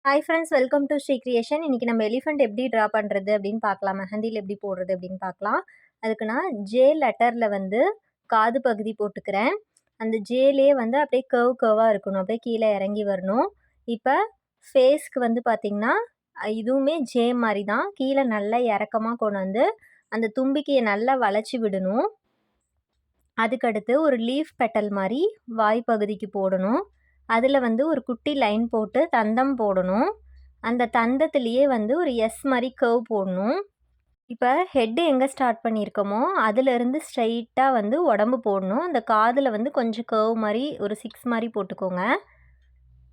Hi friends, welcome to Sri Creation. இன்னைக்கு நம்ம elephant எப்படி ட்ரா பண்ணுறது அப்படின்னு பார்க்கலாம். மெஹந்தியில் எப்படி போடுறது அப்படின்னு பார்க்கலாம். அதுக்கு நான் ஜே லெட்டரில் வந்து காது பகுதி போட்டுக்கிறேன். அந்த ஜேலே வந்து அப்படியே கர்வாக இருக்கணும், அப்படியே கீழே இறங்கி வரணும். இப்போ ஃபேஸ்க்கு வந்து பார்த்திங்கன்னா இதுவுமே ஜே மாதிரி தான். கீழே நல்லா இறக்கமாக கொண்டு வந்து அந்த தும்பிக்கையை நல்லா வளைச்சி விடணும். அதுக்கடுத்து ஒரு லீஃப் பெட்டல் மாதிரி வாய் பகுதிக்கு போடணும். அதில் வந்து ஒரு குட்டி லைன் போட்டு தந்தம் போடணும். அந்த தந்தத்துலேயே வந்து ஒரு எஸ் மாதிரி கர்வ் போடணும். இப்போ ஹெட்டு எங்கே ஸ்டார்ட் பண்ணியிருக்கோமோ அதிலேருந்து ஸ்ட்ரைட்டாக வந்து உடம்பு போடணும். அந்த காதில் வந்து கொஞ்சம் கர்வ் மாதிரி ஒரு 6 மாதிரி போட்டுக்கோங்க.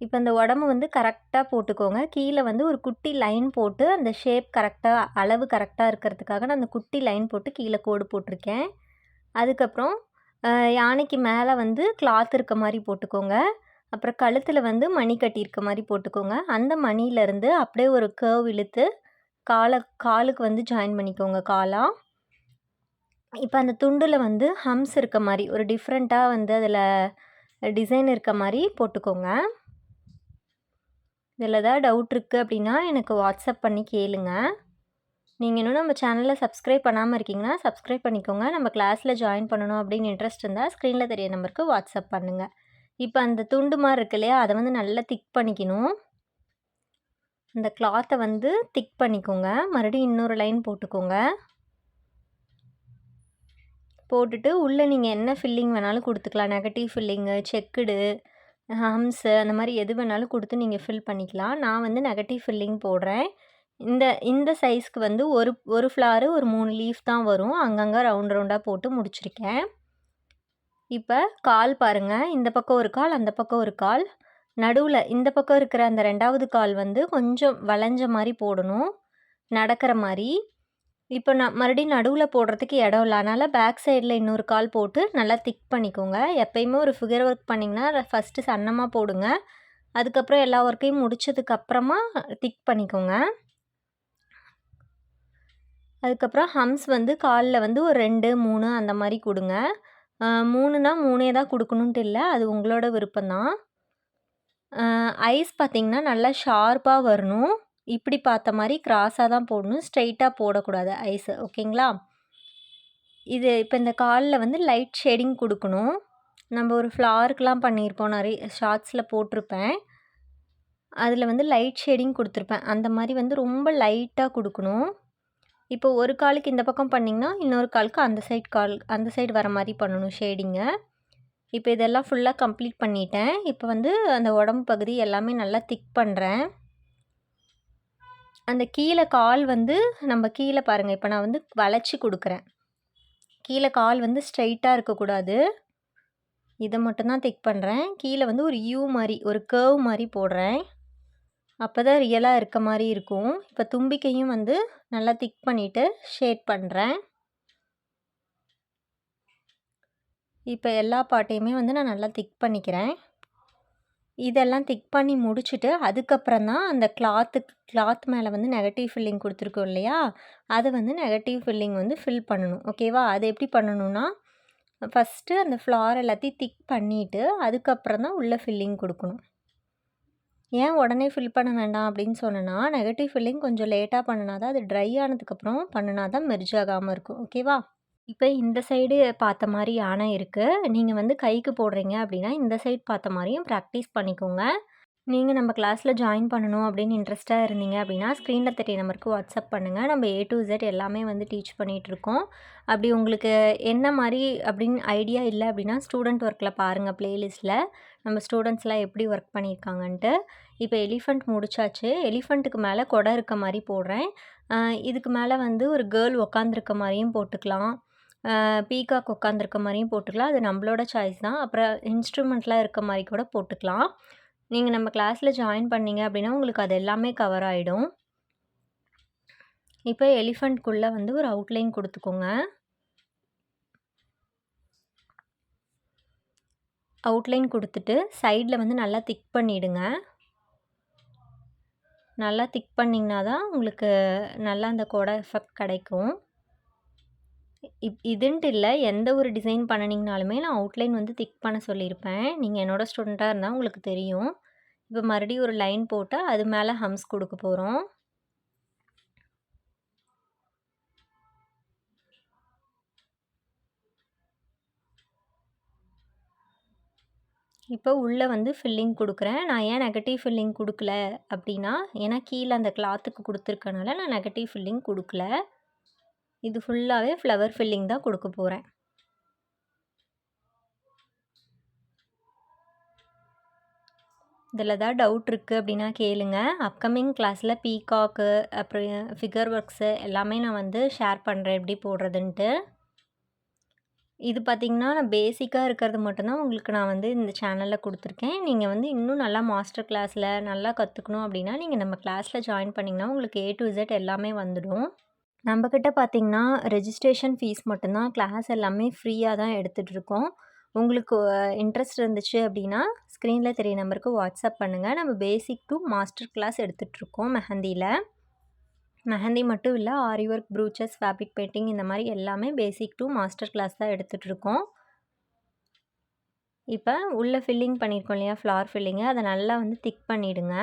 இப்போ அந்த உடம்பு வந்து கரெக்டாக போட்டுக்கோங்க. கீழே வந்து ஒரு குட்டி லைன் போட்டு அந்த ஷேப் கரெக்டாக அளவு கரெக்டாக இருக்கிறதுக்காக நான் அந்த குட்டி லைன் போட்டு கீழே கோடு போட்டிருக்கேன். அதுக்கப்புறம் யானைக்கு மேலே வந்து கிளாத் இருக்க மாதிரி போட்டுக்கோங்க. அப்புறம் கழுத்தில் வந்து மணி கட்டியிருக்க மாதிரி போட்டுக்கோங்க. அந்த மணிலேருந்து அப்படியே ஒரு கர்வ் இழுத்து காலுக்கு வந்து ஜாயின் பண்ணிக்கோங்க காலாக. இப்போ அந்த துண்டில் வந்து ஹம்ஸ் இருக்க மாதிரி ஒரு டிஃப்ரெண்ட்டாக வந்து அதில் டிசைன் இருக்க மாதிரி போட்டுக்கோங்க. இதில் ஏதாவது டவுட் இருக்குது அப்படின்னா எனக்கு வாட்ஸ்அப் பண்ணி கேளுங்க. நீங்கள் இன்னும் நம்ம சேனலில் சப்ஸ்கிரைப் பண்ணாமல் இருக்கீங்கன்னா சப்ஸ்கிரைப் பண்ணிக்கோங்க. நம்ம கிளாஸில் ஜாயின் பண்ணணும் அப்படின்னு இன்ட்ரெஸ்ட் இருந்தால் ஸ்க்ரீனில் தெரிய நம்பருக்கு வாட்ஸ்அப் பண்ணுங்கள். இப்போ அந்த துண்டு மாதிரி இருக்கு இல்லையா, அதை வந்து நல்லா திக் பண்ணிக்கணும். அந்த கிளாத்தை வந்து திக் பண்ணிக்கோங்க. மறுபடியும் இன்னொரு லைன் போட்டுக்கோங்க. போட்டுட்டு உள்ளே நீங்கள் என்ன ஃபில்லிங் வேணாலும் கொடுத்துக்கலாம். நெகட்டிவ் ஃபில்லிங்கு, செக்குடு, ஹம்ஸு அந்த மாதிரி எது வேணாலும் கொடுத்து நீங்கள் ஃபில் பண்ணிக்கலாம். நான் வந்து நெகட்டிவ் ஃபில்லிங் போடுறேன். இந்த சைஸ்க்கு வந்து ஒரு ஃப்ளாரு ஒரு 3 லீஃப் தான் வரும். அங்கங்கே ரவுண்டாக போட்டு முடிச்சிருக்கேன். இப்போ கால் பாருங்கள். இந்த பக்கம் ஒரு கால், அந்த பக்கம் ஒரு கால். நடுவில் இந்த பக்கம் இருக்கிற அந்த 2வது கால் வந்து கொஞ்சம் வளைஞ்ச மாதிரி போடணும், நடக்கிற மாதிரி. இப்போ நான் மறுபடியும் நடுவில் போடுறதுக்கு இடம் இல்லை, அதனால் பேக் சைடில் இன்னொரு கால் போட்டு நல்லா திக் பண்ணிக்கோங்க. எப்பயுமே ஒரு ஃபிகர் ஒர்க் பண்ணிங்கன்னா ஃபஸ்ட்டு சன்னமாக போடுங்க. அதுக்கப்புறம் எல்லா ஒர்க்கையும் முடித்ததுக்கப்புறமா திக் பண்ணிக்கோங்க. அதுக்கப்புறம் ஹம்ஸ் வந்து காலில் வந்து ஒரு 2, 3 அந்த மாதிரி கொடுங்க. 3னா 3 தான் கொடுக்கணுன்ட்டு இல்லை, அது உங்களோட விருப்பம்தான். ஐஸ் பார்த்திங்கன்னா நல்லா ஷார்ப்பாக வரணும். இப்படி பார்த்த மாதிரி கிராஸாக தான் போடணும், ஸ்ட்ரைட்டாக போடக்கூடாது ஐஸு. ஓகேங்களா? இது இப்போ இந்த காலில் வந்து லைட் ஷேடிங் கொடுக்கணும். நம்ம ஒரு ஃப்ளாருக்கெலாம் பண்ணியிருப்போம், நிறைய ஷார்ட்ஸில் போட்டிருப்பேன். அதில் வந்து லைட் ஷேடிங் கொடுத்துருப்பேன். அந்த மாதிரி வந்து ரொம்ப லைட்டாக கொடுக்கணும். இப்போ ஒரு காலுக்கு இந்த பக்கம் பண்ணிங்கன்னா இன்னொரு காலுக்கு அந்த சைடு வர மாதிரி பண்ணணும் ஷேடிங்கை. இப்போ இதெல்லாம் ஃபுல்லாக கம்ப்ளீட் பண்ணிட்டேன். இப்போ வந்து அந்த உடம்பு பகுதி எல்லாமே நல்லா திக் பண்ணுறேன். அந்த கீழே கால் வந்து நம்ம கீழே பாருங்கள், இப்போ நான் வந்து வளைச்சி கொடுக்குறேன். கீழே கால் வந்து ஸ்ட்ரைட்டாக இருக்கக்கூடாது, இதை மட்டும்தான் திக் பண்ணுறேன். கீழே வந்து ஒரு யூ மாதிரி ஒரு கர்வ் மாதிரி போடுறேன். அப்போ தான் ரியலாக இருக்க மாதிரி இருக்கும். இப்போ தும்பிக்கையும் வந்து நல்லா திக் பண்ணிவிட்டு ஷேட் பண்ணுறேன். இப்போ எல்லா பாட்டையுமே வந்து நான் நல்லா திக் பண்ணிக்கிறேன். இதெல்லாம் திக் பண்ணி முடிச்சுட்டு அதுக்கப்புறம் தான் அந்த கிளாத் மேலே வந்து நெகட்டிவ் ஃபில்லிங் கொடுத்துருக்கோம் இல்லையா, அதை வந்து நெகட்டிவ் ஃபில்லிங் வந்து ஃபில் பண்ணணும். ஓகேவா? அது எப்படி பண்ணணும்னா, ஃபஸ்ட்டு அந்த ஃப்ளார் எல்லாத்தையும் திக் பண்ணிவிட்டு அதுக்கப்புறம் தான் உள்ளே ஃபில்லிங் கொடுக்கணும். ஏன் உடனே ஃபில் பண்ண வேண்டாம் அப்படின்னு சொன்னேன்னா, நெகட்டிவ் ஃபில்லிங் கொஞ்சம் லேட்டாக பண்ணினா தான், அது ட்ரை ஆனதுக்கப்புறம் பண்ணினா தான் மெர்ஜ் ஆகாமல் இருக்கும். ஓகேவா? இப்போ இந்த சைடு பார்த்த மாதிரி யானை இருக்குது. நீங்கள் வந்து கைக்கு போடுறீங்க அப்படின்னா இந்த சைடு பார்த்த மாதிரியும் ப்ராக்டிஸ் பண்ணிக்கோங்க. நீங்கள் நம்ம கிளாஸில் ஜாயின் பண்ணணும் அப்படின்னு இன்ட்ரெஸ்ட்டாக இருந்தீங்க அப்படின்னா ஸ்க்ரீனில் தெரிய நம்பருக்கு வாட்ஸ்அப் பண்ணுங்கள். நம்ம A to Z எல்லாமே வந்து டீச் பண்ணிகிட்ருக்கோம். அப்படி உங்களுக்கு என்ன மாதிரி அப்படின்னு ஐடியா இல்லை அப்படின்னா ஸ்டூடெண்ட் ஒர்க்கில் பாருங்கள், ப்ளேலிஸ்ட்டில் நம்ம ஸ்டூடெண்ட்ஸ்லாம் எப்படி ஒர்க் பண்ணியிருக்காங்கன்ட்டு. இப்போ எலிஃபண்ட் முடிச்சாச்சு. எலிஃபண்ட்டுக்கு மேலே கொடை இருக்க மாதிரி போடுறேன். இதுக்கு மேலே வந்து ஒரு கேர்ள் உக்காந்துருக்க மாதிரியும் போட்டுக்கலாம், பீகாக் உட்காந்துருக்க மாதிரியும் போட்டுக்கலாம். அது நம்மளோட சாய்ஸ் தான். அப்புறம் இன்ஸ்ட்ருமெண்ட்லாம் இருக்க மாதிரி கூட போட்டுக்கலாம். நீங்கள் நம்ம கிளாஸில் ஜாயின் பண்ணீங்க அப்படின்னா உங்களுக்கு அது எல்லாமே கவர் ஆகிடும். இப்போ எலிஃபண்ட்குள்ளே வந்து ஒரு அவுட்லைன் கொடுத்துக்கோங்க. அவுட்லைன் கொடுத்துட்டு சைடில் வந்து நல்லா திக் பண்ணிவிடுங்க. நல்லா திக் பண்ணிங்கன்னா தான் உங்களுக்கு நல்லா அந்த கொடை எஃபெக்ட் கிடைக்கும். இதுன்ட்டு இல்லை, எந்த ஒரு டிசைன் பண்ணினீங்கனாலுமே நான் அவுட்லைன் வந்து திக் பண்ண சொல்லியிருப்பேன். நீங்கள் என்னோடய ஸ்டூடெண்ட்டாக இருந்தால் உங்களுக்கு தெரியும். இப்போ மறுபடியும் ஒரு லைன் போட்டு அது மேலே ஹம்ஸ் கொடுக்க போகிறோம். இப்போ உள்ளே வந்து ஃபில்லிங் கொடுக்குறேன். நான் ஏன் நெகட்டிவ் ஃபில்லிங் கொடுக்கல அப்படின்னா, ஏன்னா கீழே அந்த கிளாத்துக்கு கொடுத்துருக்கனால நான் நெகட்டிவ் ஃபில்லிங் கொடுக்கல. இது ஃபுல்லாகவே ஃப்ளவர் ஃபில்லிங் தான் கொடுக்க போகிறேன். இதில் ஏதாவது டவுட் இருக்குது அப்படின்னா கேளுங்க. அப்கமிங் கிளாஸில் பீகாக்கு அப்புறம் ஃபிகர் ஒர்க்ஸு எல்லாமே நான் வந்து ஷேர் பண்ணுறேன் எப்படி போடுறதுன்ட்டு. இது பார்த்திங்கன்னா நான் பேசிக்காக இருக்கிறது மட்டும்தான் உங்களுக்கு நான் வந்து இந்த சேனலில் கொடுத்துருக்கேன். நீங்கள் வந்து இன்னும் நல்லா மாஸ்டர் கிளாஸில் நல்லா கற்றுக்கணும் அப்படின்னா நீங்கள் நம்ம கிளாஸில் ஜாயின் பண்ணிங்கன்னா உங்களுக்கு A to Z எல்லாமே வந்துடும். நம்மக்கிட்ட பார்த்திங்கன்னா ரெஜிஸ்ட்ரேஷன் ஃபீஸ் மட்டும்தான். கிளாஸ் எல்லாமே ஃப்ரீயாக தான் எடுத்துகிட்ருக்கோம். உங்களுக்கு இன்ட்ரெஸ்ட் இருந்துச்சு அப்படின்னா ஸ்க்ரீனில் தெரிய நம்பருக்கு வாட்ஸ்அப் பண்ணுங்கள். நம்ம பேசிக் டு மாஸ்டர் கிளாஸ் எடுத்துகிட்ருக்கோம் மெஹந்தியில். மெஹந்தி மட்டும் இல்லை, aari work, brooches, fabric painting இந்த மாதிரி எல்லாமே பேசிக் டு மாஸ்டர் கிளாஸ் தான் எடுத்துகிட்ருக்கோம். இப்போ உள்ளே ஃபில்லிங் பண்ணியிருக்கோம் இல்லையா, ஃப்ளார் ஃபில்லிங்கு, அதை நல்லா வந்து திக் பண்ணிவிடுங்க.